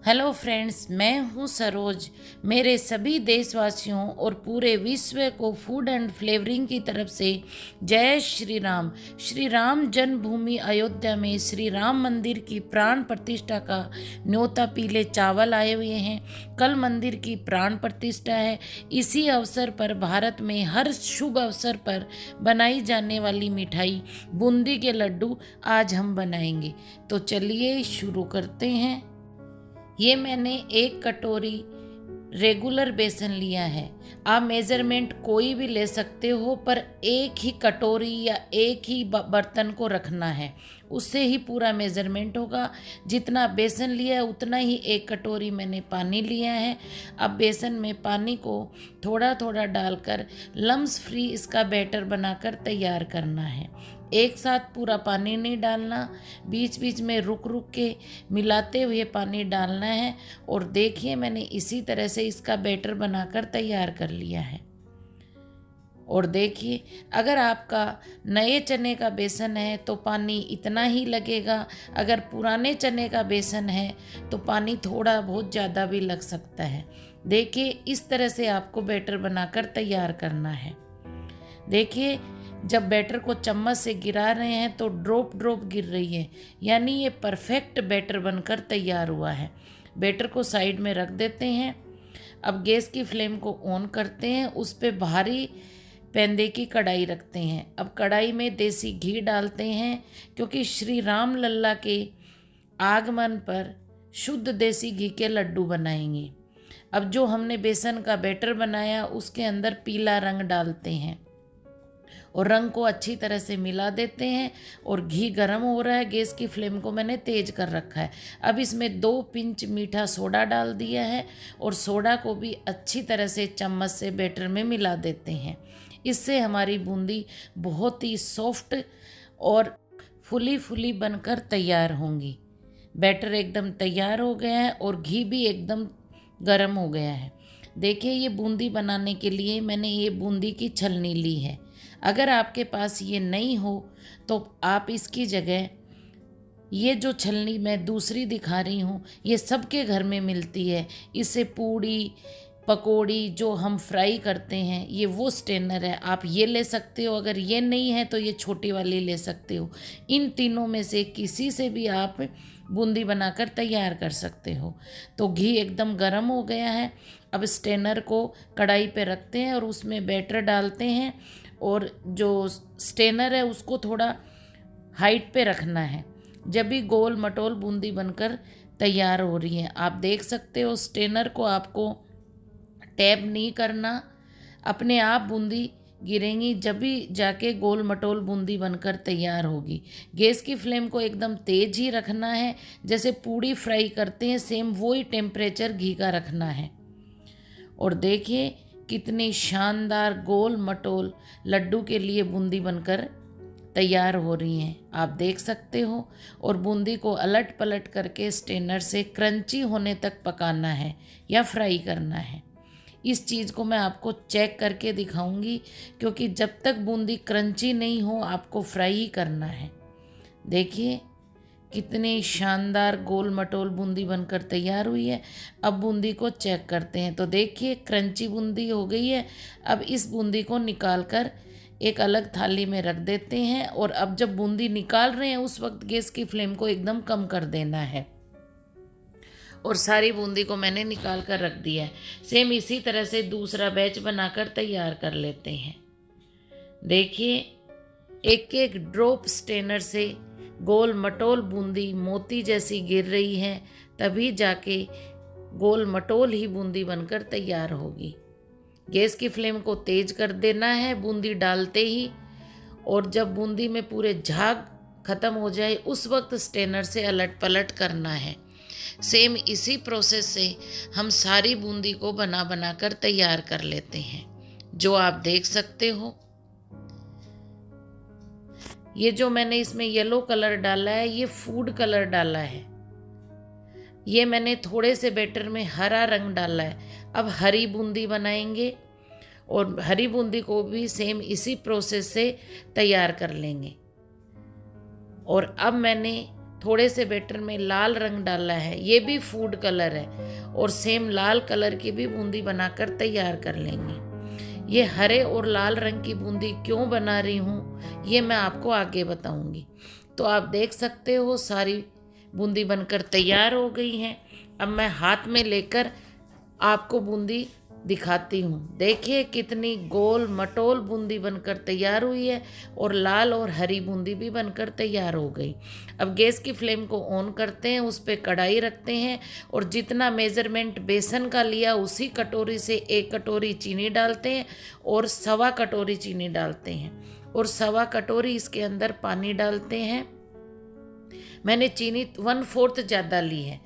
Hello friends, मैं हूं सरोज। मेरे सभी देशवासियों और पूरे विश्व को फूड एंड फ्लेवरिंग की तरफ से जय श्री राम। श्री राम जन्मभूमि अयोध्या में श्री राम मंदिर की प्राण प्रतिष्ठा का न्योता पीले चावल आए हुए हैं। कल मंदिर की प्राण प्रतिष्ठा है। इसी अवसर पर भारत में हर शुभ अवसर पर बनाई जाने वाली मिठाई बूंदी के लड्डू आज हम बनाएंगे। तो चलिए शुरू करते हैं। ये मैंने 1 कटोरी रेगुलर बेसन लिया है। आप मेज़रमेंट कोई भी ले सकते हो, पर एक ही कटोरी या एक ही बर्तन को रखना है, उससे ही पूरा मेज़रमेंट होगा। जितना बेसन लिया है उतना ही 1 कटोरी मैंने पानी लिया है। अब बेसन में पानी को थोड़ा थोड़ा डालकर लम्स फ्री इसका बैटर बनाकर तैयार करना है। एक साथ पूरा पानी नहीं डालना, बीच बीच में रुक रुक के मिलाते हुए पानी डालना है। और देखिए, मैंने इसी तरह से इसका बैटर बनाकर तैयार कर लिया है। और देखिए, अगर आपका नए चने का बेसन है तो पानी इतना ही लगेगा। अगर पुराने चने का बेसन है तो पानी थोड़ा बहुत ज़्यादा भी लग सकता है। देखिए, इस तरह से आपको बैटर बनाकर तैयार करना है। देखिए, जब बैटर को चम्मच से गिरा रहे हैं तो ड्रॉप ड्रॉप गिर रही है, यानी ये परफेक्ट बैटर बनकर तैयार हुआ है। बैटर को साइड में रख देते हैं। अब गैस की फ्लेम को ऑन करते हैं, उस पे भारी पैंदे की कढ़ाई रखते हैं। अब कढ़ाई में देसी घी डालते हैं, क्योंकि श्री राम लल्ला के आगमन पर शुद्ध देसी घी के लड्डू बनाएंगे। अब जो हमने बेसन का बैटर बनाया उसके अंदर पीला रंग डालते हैं और रंग को अच्छी तरह से मिला देते हैं। और घी गर्म हो रहा है, गैस की फ्लेम को मैंने तेज कर रखा है। अब इसमें 2 पिंच मीठा सोडा डाल दिया है और सोडा को भी अच्छी तरह से चम्मच से बैटर में मिला देते हैं। इससे हमारी बूंदी बहुत ही सॉफ्ट और फुली फुली बनकर तैयार होंगी। बैटर एकदम तैयार हो गया है और घी भी एकदम गर्म हो गया है। देखिए, ये बूंदी बनाने के लिए मैंने ये बूंदी की छलनी ली है। अगर आपके पास ये नहीं हो तो आप इसकी जगह ये जो छलनी मैं दूसरी दिखा रही हूँ, ये सबके घर में मिलती है। इससे पूड़ी पकोड़ी जो हम फ्राई करते हैं, ये वो स्टेनर है, आप ये ले सकते हो। अगर ये नहीं है तो ये छोटी वाली ले सकते हो। इन तीनों में से किसी से भी आप बूंदी बनाकर तैयार कर सकते हो। तो घी एकदम गर्म हो गया है। अब स्टेनर को कढ़ाई पे रखते हैं और उसमें बैटर डालते हैं। और जो स्टेनर है उसको थोड़ा हाइट पे रखना है, जब भी गोल मटोल बूंदी बनकर तैयार हो रही है। आप देख सकते हो, स्टेनर को आपको टैप नहीं करना, अपने आप बूंदी गिरेंगी, जब भी जाके गोल मटोल बूंदी बनकर तैयार होगी। गैस की फ्लेम को एकदम तेज ही रखना है, जैसे पूड़ी फ्राई करते हैं सेम वही टेम्परेचर घी का रखना है। और देखिए, कितनी शानदार गोल मटोल लड्डू के लिए बूंदी बनकर तैयार हो रही हैं, आप देख सकते हो। और बूंदी को अलट पलट करके स्टेनर से क्रंची होने तक पकाना है या फ्राई करना है। इस चीज़ को मैं आपको चेक करके दिखाऊंगी, क्योंकि जब तक बूंदी क्रंची नहीं हो आपको फ्राई ही करना है। देखिए, कितनी शानदार गोल मटोल बूंदी बनकर तैयार हुई है। अब बूंदी को चेक करते हैं तो देखिए, क्रंची बूंदी हो गई है। अब इस बूंदी को निकाल कर एक अलग थाली में रख देते हैं। और अब जब बूंदी निकाल रहे हैं उस वक्त गैस की फ्लेम को एकदम कम कर देना है। और सारी बूंदी को मैंने निकाल कर रख दिया है। सेम इसी तरह से दूसरा बैच बनाकर तैयार कर लेते हैं। देखिए, एक एक ड्रॉप स्टेनर से गोल मटोल बूंदी मोती जैसी गिर रही है, तभी जाके गोल मटोल ही बूंदी बनकर तैयार होगी। गैस की फ्लेम को तेज कर देना है बूंदी डालते ही। और जब बूंदी में पूरे झाग खत्म हो जाए उस वक्त स्टेनर से अलट पलट करना है। सेम इसी प्रोसेस से हम सारी बूंदी को बना बना कर तैयार कर लेते हैं, जो आप देख सकते हो। ये जो मैंने इसमें येलो कलर डाला है, ये फूड कलर डाला है। ये मैंने थोड़े से बैटर में हरा रंग डाला है। अब हरी बूंदी बनाएंगे और हरी बूंदी को भी सेम इसी प्रोसेस से तैयार कर लेंगे। और अब मैंने थोड़े से बैटर में लाल रंग डाला है, ये भी फूड कलर है, और सेम लाल कलर की भी बूंदी बनाकर तैयार कर लेंगे। ये हरे और लाल रंग की बूंदी क्यों बना रही हूँ ये मैं आपको आगे बताऊंगी। तो आप देख सकते हो सारी बूंदी बनकर तैयार हो गई हैं। अब मैं हाथ में लेकर आपको बूंदी दिखाती हूँ। देखिए कितनी गोल मटोल बूंदी बनकर तैयार हुई है, और लाल और हरी बूंदी भी बनकर तैयार हो गई। अब गैस की फ्लेम को ऑन करते हैं, उस पर कढ़ाई रखते हैं, और जितना मेज़रमेंट बेसन का लिया उसी कटोरी से 1 कटोरी चीनी डालते हैं, और 1.25 कटोरी चीनी डालते हैं, और 1.25 कटोरी इसके अंदर पानी डालते हैं। मैंने चीनी 1/4 ज़्यादा ली है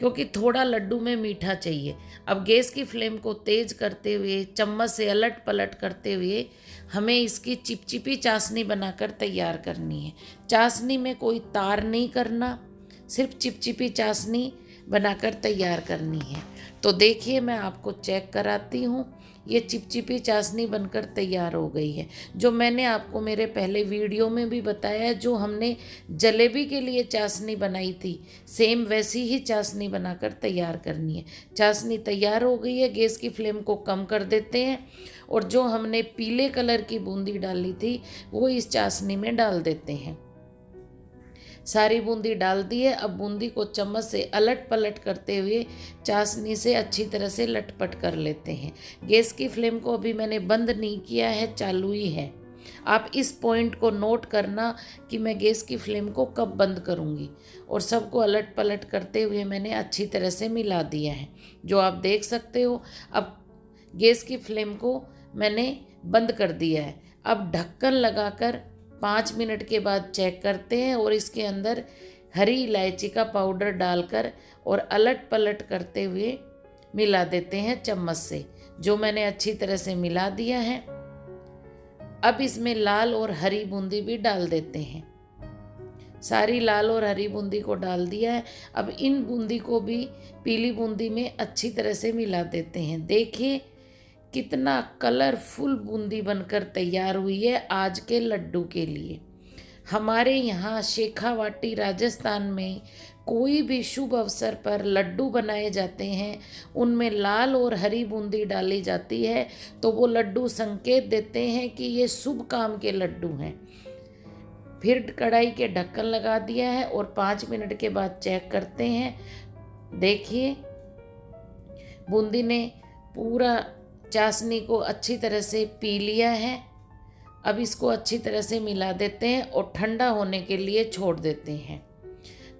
क्योंकि थोड़ा लड्डू में मीठा चाहिए। अब गैस की फ्लेम को तेज़ करते हुए चम्मच से अलट पलट करते हुए हमें इसकी चिपचिपी चाशनी बनाकर तैयार करनी है। चाशनी में कोई तार नहीं करना, सिर्फ चिपचिपी चाशनी बनाकर तैयार करनी है। तो देखिए मैं आपको चेक कराती हूँ, ये चिपचिपी चाशनी बनकर तैयार हो गई है। जो मैंने आपको मेरे पहले वीडियो में भी बताया है, जो हमने जलेबी के लिए चाशनी बनाई थी, सेम वैसी ही चाशनी बनाकर तैयार करनी है। चाशनी तैयार हो गई है, गैस की फ्लेम को कम कर देते हैं, और जो हमने पीले कलर की बूंदी डाली थी वो इस चाशनी में डाल देते हैं। सारी बूंदी डाल दी है। अब बूंदी को चम्मच से अलट पलट करते हुए चाशनी से अच्छी तरह से लटपट कर लेते हैं। गैस की फ्लेम को अभी मैंने बंद नहीं किया है, चालू ही है। आप इस पॉइंट को नोट करना कि मैं गैस की फ्लेम को कब बंद करूंगी। और सबको अलट पलट करते हुए मैंने अच्छी तरह से मिला दिया है, जो आप देख सकते हो। अब गैस की फ्लेम को मैंने बंद कर दिया है। अब ढक्कन लगाकर 5 मिनट के बाद चेक करते हैं, और इसके अंदर हरी इलायची का पाउडर डालकर और अलट पलट करते हुए मिला देते हैं चम्मच से, जो मैंने अच्छी तरह से मिला दिया है। अब इसमें लाल और हरी बूंदी भी डाल देते हैं। सारी लाल और हरी बूंदी को डाल दिया है। अब इन बूंदी को भी पीली बूंदी में अच्छी तरह से मिला देते हैं। देखिए कितना कलरफुल बूंदी बनकर तैयार हुई है आज के लड्डू के लिए। हमारे यहाँ शेखावाटी राजस्थान में कोई भी शुभ अवसर पर लड्डू बनाए जाते हैं, उनमें लाल और हरी बूंदी डाली जाती है, तो वो लड्डू संकेत देते हैं कि ये शुभ काम के लड्डू हैं। फिर कढ़ाई के ढक्कन लगा दिया है, और 5 मिनट के बाद चेक करते हैं। देखिए बूंदी ने पूरा चाशनी को अच्छी तरह से पी लिया है। अब इसको अच्छी तरह से मिला देते हैं और ठंडा होने के लिए छोड़ देते हैं।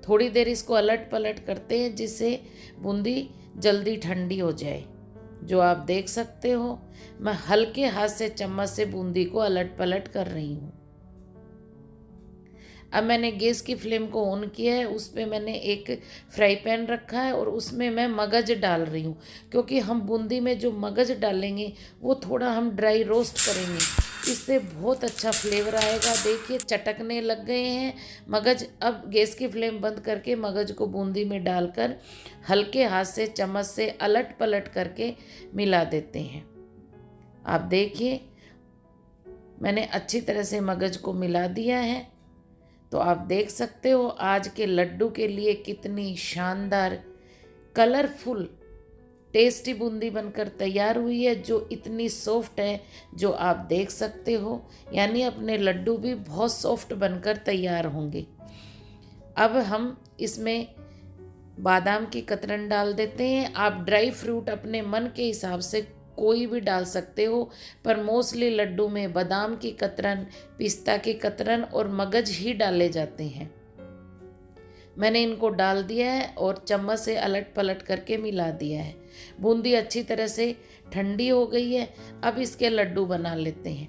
थोड़ी देर इसको अलट पलट करते हैं जिससे बूंदी जल्दी ठंडी हो जाए। जो आप देख सकते हो, मैं हल्के हाथ से चम्मच से बूंदी को अलट पलट कर रही हूँ। अब मैंने गैस की फ्लेम को ऑन किया है, उस पर मैंने एक फ्राई पैन रखा है, और उसमें मैं मगज डाल रही हूँ, क्योंकि हम बूंदी में जो मगज डालेंगे वो थोड़ा हम ड्राई रोस्ट करेंगे, इससे बहुत अच्छा फ्लेवर आएगा। देखिए चटकने लग गए हैं मगज। अब गैस की फ्लेम बंद करके मगज को बूंदी में डालकर हल्के हाथ से चम्मच से अलट पलट करके मिला देते हैं। आप देखिए मैंने अच्छी तरह से मगज को मिला दिया है। तो आप देख सकते हो आज के लड्डू के लिए कितनी शानदार कलरफुल टेस्टी बूंदी बनकर तैयार हुई है, जो इतनी सॉफ्ट है, जो आप देख सकते हो। यानी अपने लड्डू भी बहुत सॉफ्ट बनकर तैयार होंगे। अब हम इसमें बादाम की कतरन डाल देते हैं। आप ड्राई फ्रूट अपने मन के हिसाब से कोई भी डाल सकते हो, पर मोस्टली लड्डू में बादाम की कतरन, पिस्ता की कतरन और मगज ही डाले जाते हैं। मैंने इनको डाल दिया है और चम्मच से अलट पलट करके मिला दिया है। बूंदी अच्छी तरह से ठंडी हो गई है। अब इसके लड्डू बना लेते हैं।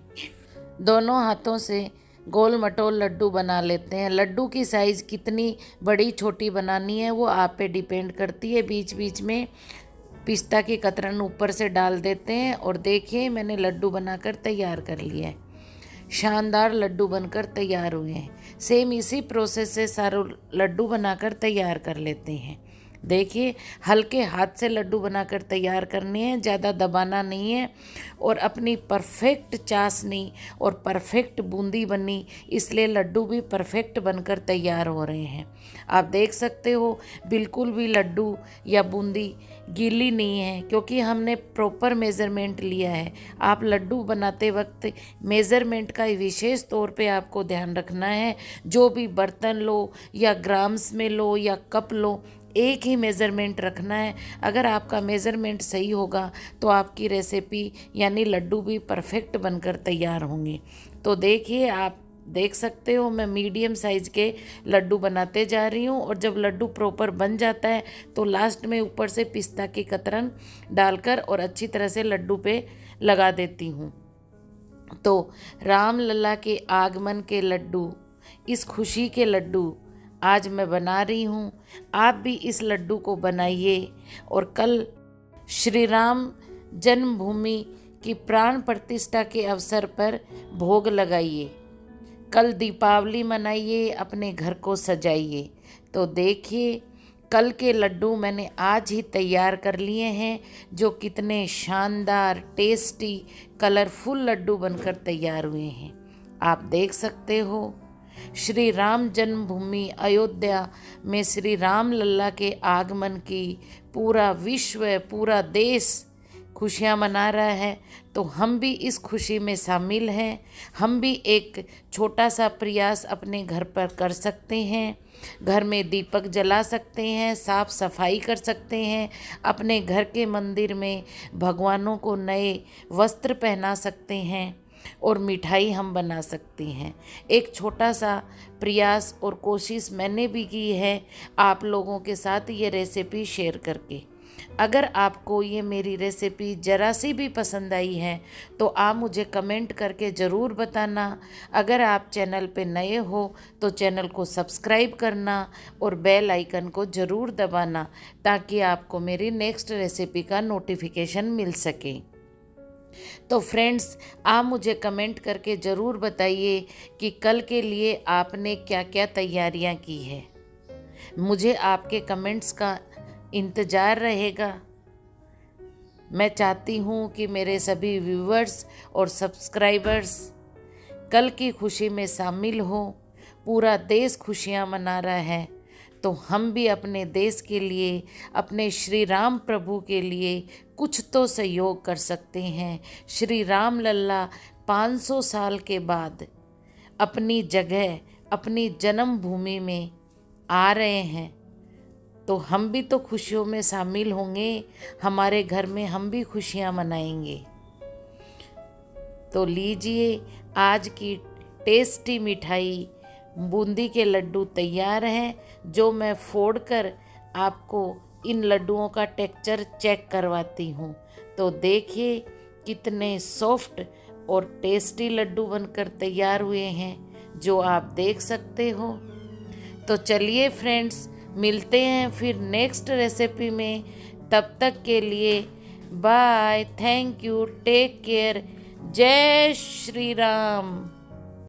दोनों हाथों से गोल मटोल लड्डू बना लेते हैं। लड्डू की साइज़ कितनी बड़ी छोटी बनानी है वो आप पे डिपेंड करती है। बीच बीच में पिस्ता की कतरन ऊपर से डाल देते हैं, और देखिए मैंने लड्डू बनाकर तैयार कर लिया है। शानदार लड्डू बनकर तैयार हुए हैं। सेम इसी प्रोसेस से सारे लड्डू बनाकर तैयार कर लेते हैं। देखिए, हल्के हाथ से लड्डू बनाकर तैयार करने हैं, ज़्यादा दबाना नहीं है। और अपनी परफेक्ट चाशनी और परफेक्ट बूंदी बनी, इसलिए लड्डू भी परफेक्ट बनकर तैयार हो रहे हैं। आप देख सकते हो बिल्कुल भी लड्डू या बूंदी गीली नहीं है, क्योंकि हमने प्रॉपर मेज़रमेंट लिया है। आप लड्डू बनाते वक्त मेज़रमेंट का विशेष तौर पे आपको ध्यान रखना है। जो भी बर्तन लो या ग्राम्स में लो या कप लो, एक ही मेज़रमेंट रखना है। अगर आपका मेज़रमेंट सही होगा तो आपकी रेसिपी यानी लड्डू भी परफेक्ट बनकर तैयार होंगे। तो देखिए, आप देख सकते हो मैं मीडियम साइज़ के लड्डू बनाते जा रही हूँ। और जब लड्डू प्रॉपर बन जाता है तो लास्ट में ऊपर से पिस्ता की कतरन डालकर और अच्छी तरह से लड्डू पे लगा देती हूँ। तो राम लल्ला के आगमन के लड्डू, इस खुशी के लड्डू आज मैं बना रही हूँ। आप भी इस लड्डू को बनाइए और कल श्री राम जन्मभूमि की प्राण प्रतिष्ठा के अवसर पर भोग लगाइए। कल दीपावली मनाइए, अपने घर को सजाइए। तो देखिए, कल के लड्डू मैंने आज ही तैयार कर लिए हैं, जो कितने शानदार, टेस्टी, कलरफुल लड्डू बनकर तैयार हुए हैं। आप देख सकते हो, श्री राम जन्मभूमि अयोध्या में श्री राम लल्ला के आगमन की पूरा विश्व, पूरा देश खुशियाँ मना रहा है। तो हम भी इस खुशी में शामिल हैं। हम भी एक छोटा सा प्रयास अपने घर पर कर सकते हैं। घर में दीपक जला सकते हैं, साफ सफाई कर सकते हैं, अपने घर के मंदिर में भगवानों को नए वस्त्र पहना सकते हैं और मिठाई हम बना सकते हैं। एक छोटा सा प्रयास और कोशिश मैंने भी की है आप लोगों के साथ ये रेसिपी शेयर करके। अगर आपको ये मेरी रेसिपी ज़रा सी भी पसंद आई है तो आप मुझे कमेंट करके ज़रूर बताना। अगर आप चैनल पे नए हो तो चैनल को सब्सक्राइब करना और बेल आइकन को ज़रूर दबाना, ताकि आपको मेरी नेक्स्ट रेसिपी का नोटिफिकेशन मिल सके। तो फ्रेंड्स, आप मुझे कमेंट करके ज़रूर बताइए कि कल के लिए आपने क्या क्या तैयारियां की है। मुझे आपके कमेंट्स का इंतज़ार रहेगा। मैं चाहती हूँ कि मेरे सभी व्यूवर्स और सब्सक्राइबर्स कल की खुशी में शामिल हो। पूरा देश खुशियाँ मना रहा है, तो हम भी अपने देश के लिए, अपने श्री राम प्रभु के लिए कुछ तो सहयोग कर सकते हैं। श्री राम लल्ला 500 साल के बाद अपनी जगह, अपनी जन्मभूमि में आ रहे हैं, तो हम भी तो खुशियों में शामिल होंगे। हमारे घर में हम भी खुशियाँ मनाएंगे। तो लीजिए, आज की टेस्टी मिठाई बूंदी के लड्डू तैयार हैं, जो मैं फोड़कर आपको इन लड्डुओं का टेक्सचर चेक करवाती हूँ। तो देखिए, कितने सॉफ्ट और टेस्टी लड्डू बनकर तैयार हुए हैं, जो आप देख सकते हो। तो चलिए फ्रेंड्स, मिलते हैं फिर नेक्स्ट रेसिपी में। तब तक के लिए bye, thank you, take care, जय श्री राम।